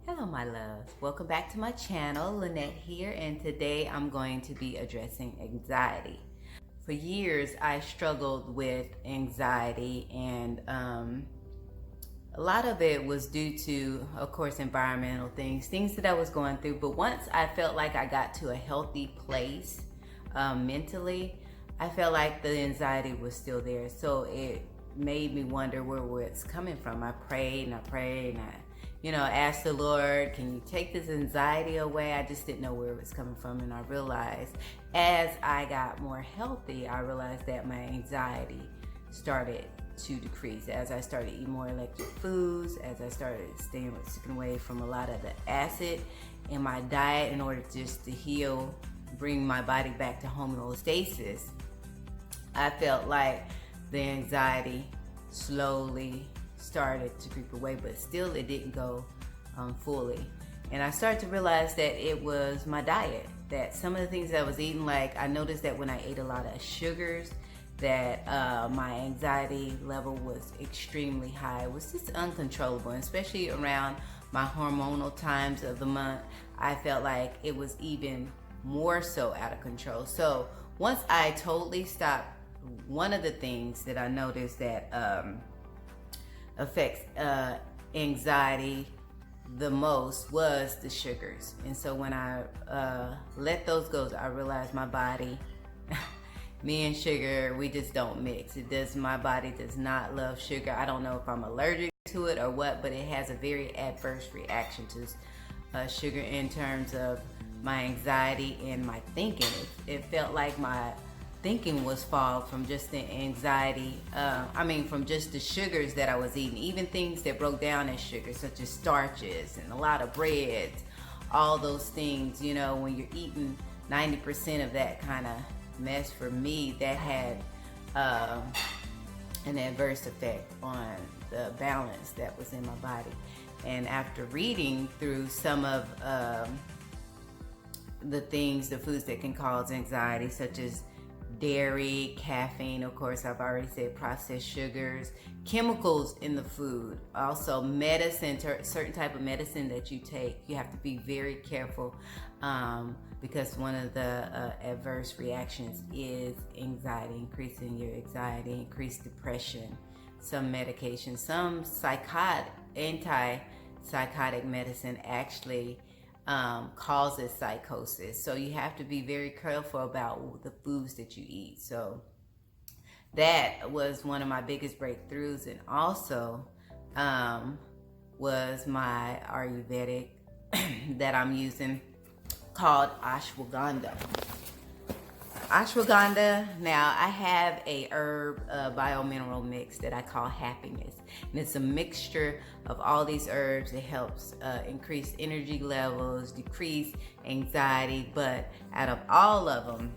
Hello my loves, welcome back to my channel. Lynette here, and today I'm going to be addressing anxiety. For years I struggled with anxiety, and a lot of it was due to, of course, environmental things that I was going through. But once I felt like I got to a healthy place mentally, I felt like the anxiety was still there. So it made me wonder where it's coming from. I prayed and I prayed and I asked the Lord, can you take this anxiety away? I just didn't know where it was coming from. And I realized as I got more healthy, I realized that my anxiety started to decrease as I started eating more electric foods, as I started staying away from a lot of the acid in my diet in order just to heal, bring my body back to homeostasis. I felt like the anxiety slowly started to creep away, but still it didn't go fully. And I started to realize that it was my diet, that some of the things that I was eating, like I noticed that when I ate a lot of sugars, that my anxiety level was extremely high. It was just uncontrollable, and especially around my hormonal times of the month, I felt like it was even more so out of control. So once I totally stopped, one of the things that I noticed that affects anxiety the most was the sugars. And so when I let those go, I realized my body, me and sugar, we just don't mix. My body does not love sugar. I don't know if I'm allergic to it or what, but it has a very adverse reaction to sugar in terms of my anxiety and my thinking. It felt like my thinking was fogged from just the anxiety, from just the sugars that I was eating, even things that broke down as sugar, such as starches and a lot of breads, all those things, when you're eating 90% of that kind of mess, for me, that had an adverse effect on the balance that was in my body. And after reading through some of the foods that can cause anxiety, such as dairy, caffeine, of course, I've already said, processed sugars, chemicals in the food, also medicine, certain type of medicine that you take, you have to be very careful because one of the adverse reactions is anxiety, increasing your anxiety, increased depression. Some medications, some anti-psychotic medicine actually causes psychosis. So you have to be very careful about the foods that you eat. So that was one of my biggest breakthroughs, and also was my Ayurvedic that I'm using, called ashwagandha. Now I have a herb biomineral mix that I call happiness, and it's a mixture of all these herbs. It helps increase energy levels, decrease anxiety, but out of all of them,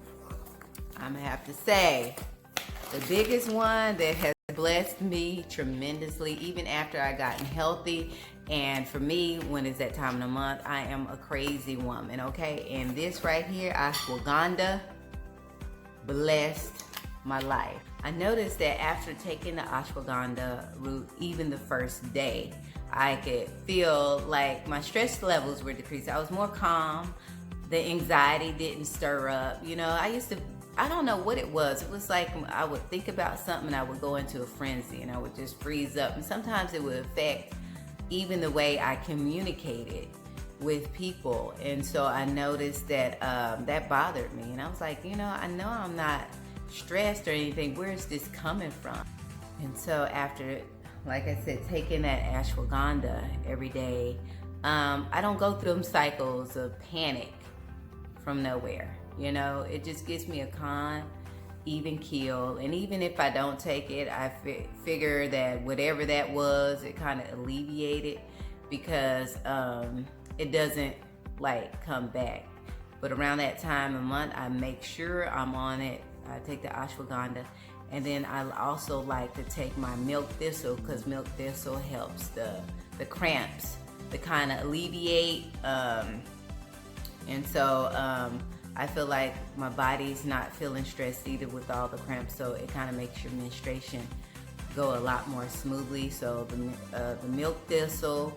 I'm gonna have to say the biggest one that has blessed me tremendously, even after I gotten healthy. And for me, when it's that time of the month, I am a crazy woman, okay? And this right here, ashwagandha, blessed my life. I noticed that after taking the ashwagandha root, even the first day, I could feel like my stress levels were decreased. I was more calm. The anxiety didn't stir up. I don't know what it was. It was like I would think about something and I would go into a frenzy and I would just freeze up. And sometimes it would affect even the way I communicated with people. And so I noticed that that bothered me. And I was like, I know I'm not stressed or anything. Where is this coming from? And so after, like I said, taking that ashwagandha every day, I don't go through them cycles of panic from nowhere. It just gives me a calm, even keel. And even if I don't take it, I figure that whatever that was, it kind of alleviated, because it doesn't come back. But around that time of month, I make sure I'm on it. I take the ashwagandha, and then I also like to take my milk thistle, because milk thistle helps the cramps to kind of alleviate. And so I feel like my body's not feeling stressed either with all the cramps, so it kind of makes your menstruation go a lot more smoothly. So the milk thistle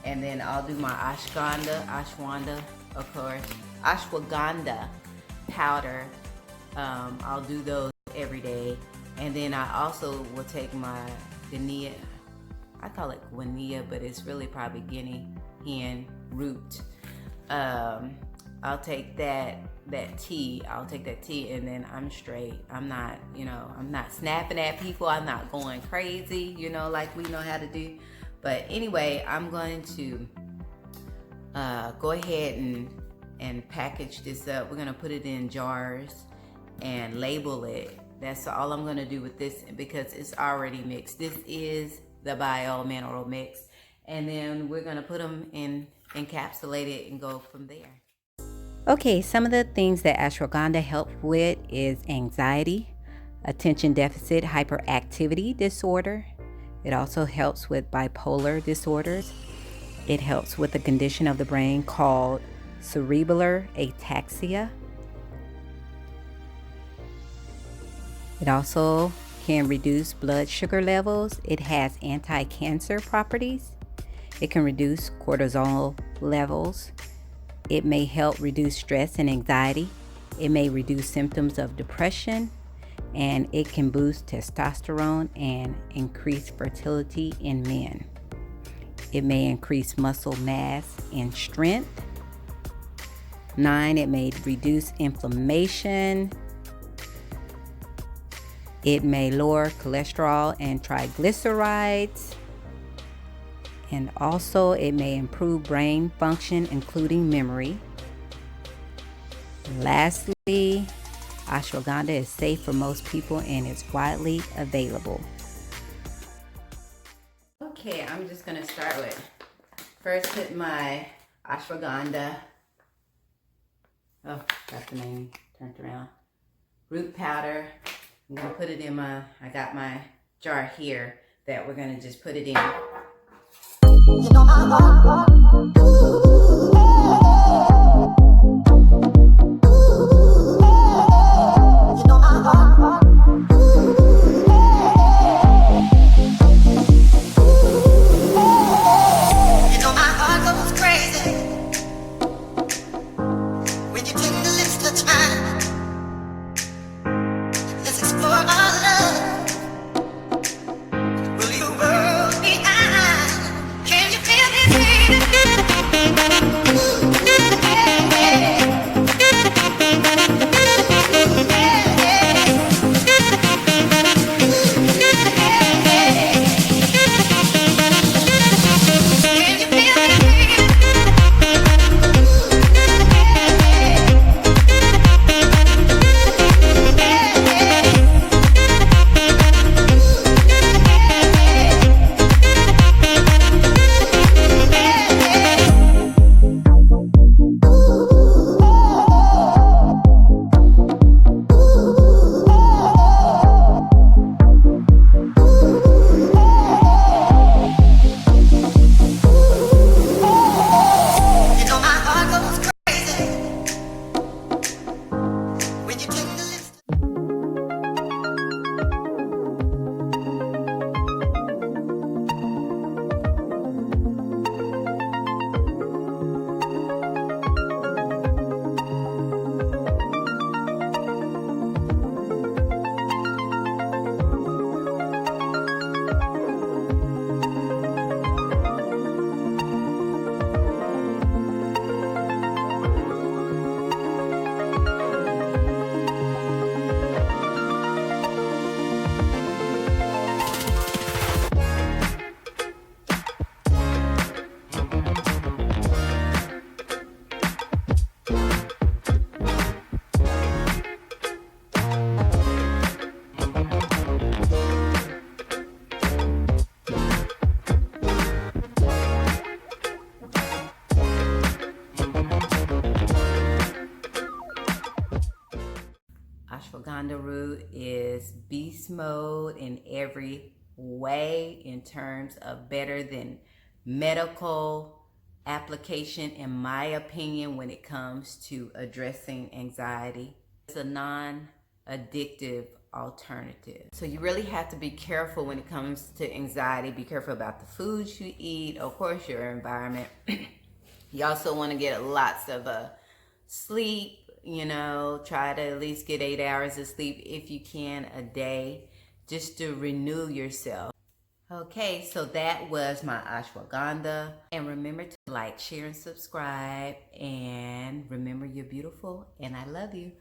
And then I'll do my ashwagandha, of course, ashwagandha powder. I'll do those every day. And then I also will take my guinea, I call it guinea, but it's really probably guinea hen root. I'll take that tea. I'll take that tea, and then I'm straight. I'm not, I'm not snapping at people. I'm not going crazy, like we know how to do. But anyway, I'm going to go ahead and package this up. We're gonna put it in jars and label it. That's all I'm gonna do with this because it's already mixed. This is the bio mineral mix, and then we're gonna put them in, encapsulate it, and go from there. Okay, some of the things that ashwagandha helps with is anxiety, attention deficit hyperactivity disorder. It also helps with bipolar disorders. It helps with a condition of the brain called cerebellar ataxia. It also can reduce blood sugar levels. It has anti-cancer properties. It can reduce cortisol levels. It may help reduce stress and anxiety. It may reduce symptoms of depression, and it can boost testosterone and increase fertility in men. It may increase muscle mass and strength. 9, it may reduce inflammation. It may lower cholesterol and triglycerides. And also it may improve brain function, including memory. Lastly, ashwagandha is safe for most people and it's widely available. Okay, I'm just gonna start with first put my ashwagandha. Oh, got the name turned around. Root powder. I'm gonna put it in I got my jar here that we're gonna just put it in. You know my heart. You know my heart. You know my heart goes crazy when you take the lips touch mine. Let's explore our love. Will you world be mine? Can you feel this beat? Ashwagandha root is beast mode in every way in terms of better than medical application, in my opinion, when it comes to addressing anxiety. It's a non-addictive alternative. So you really have to be careful when it comes to anxiety. Be careful about the foods you eat, of course, your environment. You also want to get lots of sleep. You know, try to at least get 8 hours of sleep if you can a day, just to renew yourself. Okay, so that was my ashwagandha. And remember to like, share, and subscribe. And remember, you're beautiful and I love you.